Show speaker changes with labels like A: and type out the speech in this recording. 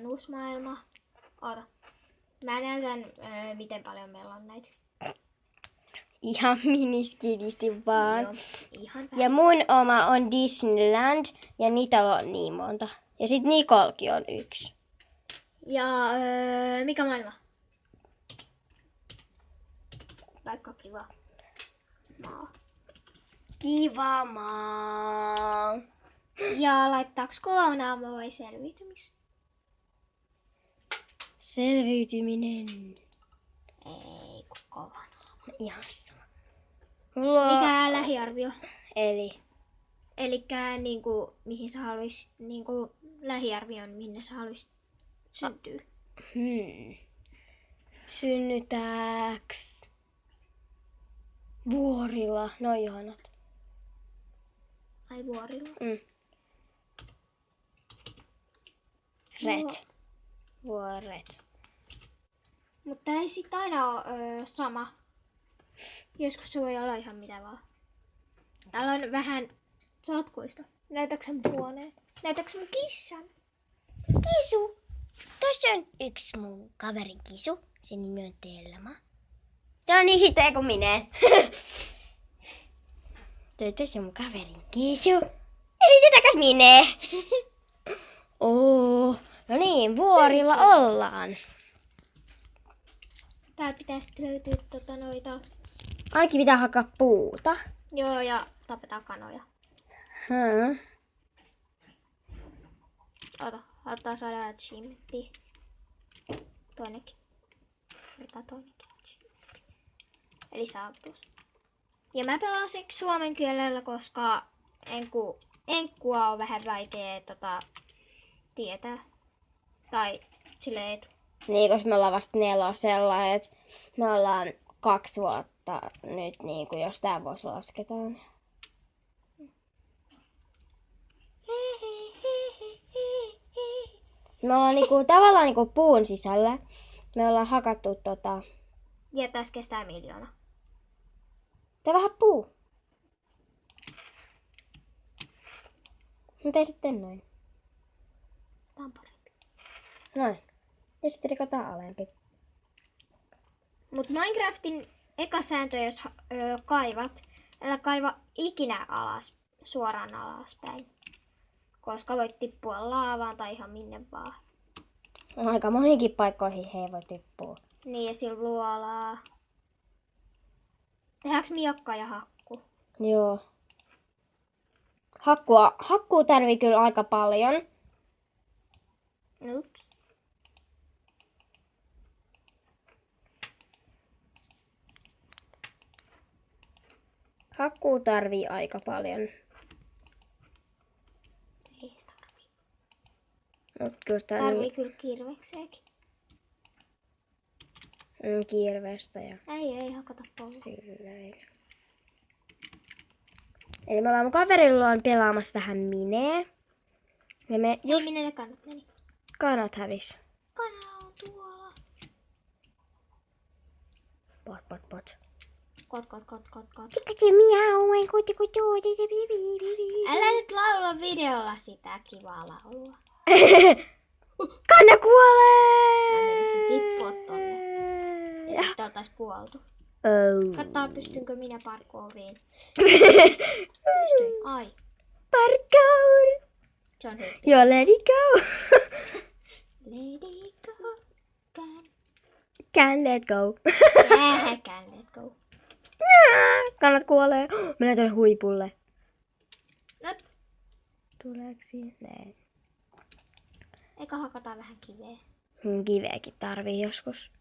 A: ihan uusi maailma. Oota. Mä näytän, miten paljon meillä on näitä.
B: Ihan miniskidisti vaan.
A: Joo, ihan
B: Ja mun oma on Disneyland ja niitä on niin monta. Ja sit Nikolki on yksi.
A: Ja mikä maailma? Vaikka kiva maa.
B: Kiva maa.
A: Ja laittaaks koonaamo vai selviytymis?
B: Selviytyminen.
A: Ei, kun kova.
B: Ihan sama.
A: Mikä lähiarvio?
B: Eli
A: Elikkä niinku, mihin sä haluisit, niinku lähiarvion, minne sä haluisit syntyä?
B: synnytääks vuorilla. No ihanat.
A: Ai vuorilla?
B: Ret. Vuoret.
A: Mutta ei sit aina oo sama. Joskus se voi olla ihan mitä vaan. Täällä on vähän sotkuista. Näytätkö sä mun huoneen? Näytätkö sä mun kissan?
B: Kisu. Tässä on yksi mun kaverin kisu. Sen nimi on Telma. Se on niin sitten kuin minä. Tässä on mun kaverin kisu. Esitetäkäs minä. No niin, vuorilla ollaan.
A: Tää pitäisi löytyä noita.
B: Ainakin pitää hakea puuta.
A: Joo, ja tapetaan kanoja. Ottaa 100 achievementtia. Toinenkin. Otetaan toinenkin achievementti. Eli saavutus. Ja mä pelasin suomen kielellä, koska enkkua on vähän vaikea tietää. Tai silleen etu.
B: Niin, koska me ollaan vasta 4, että me ollaan 2 vuotta nyt, niin kuin jos tää vuosi lasketaan. Me ollaan niinku, tavallaan niinku puun sisällä. Me ollaan hakattu
A: Ja tässä kestää 1 miljoona.
B: Tää vähän puu. Miten sitten noin?
A: Tää on parempi.
B: Noin. Ja sitten rikotaan alempi.
A: Mut Minecraftin eka sääntö, jos kaivat, älä kaiva ikinä suoraan alaspäin. Koska voit tippua laavaan tai ihan minne vaan.
B: Aika moniinkin paikkoihin he voi tippua.
A: Niin ja sillä luolaa. Tehdäänkö miokka ja hakku?
B: Joo. Hakkuu tarvii kyllä aika paljon.
A: Ups.
B: Hakkuu tarvii aika paljon.
A: Ei sitä tarvii.
B: Mut kyllä sitä
A: Tarvii kyllä kirvekseekin.
B: kirvestä ja
A: Ei hakata pois.
B: silleen. Eli me ollaan mun kaverilla on pelaamassa vähän Minee. Ja me just
A: Minne ne kannat meni?
B: kanat hävis.
A: Kana on tuolla.
B: Pot.
A: Kot.
B: Tikati miau,
A: Älä nyt laula videolla sitä kivaa laulua.
B: Kanna
A: Mä
B: kuolee!
A: menisin tippua tonne. Ja sitten oltais kuoltu. Katsotaan pystynkö minä parkouriin. Pystyin. Ai.
B: Parkour!
A: Se on hyvä.
B: Joo, let it go!
A: Lady go.
B: Can let go.
A: Can let go.
B: Kannat kuolee. Mennään tuonne huipulle.
A: Nop.
B: Tuleeko sinne?
A: Eikä hakataan vähän kiveä.
B: Kiveäkin tarvii joskus.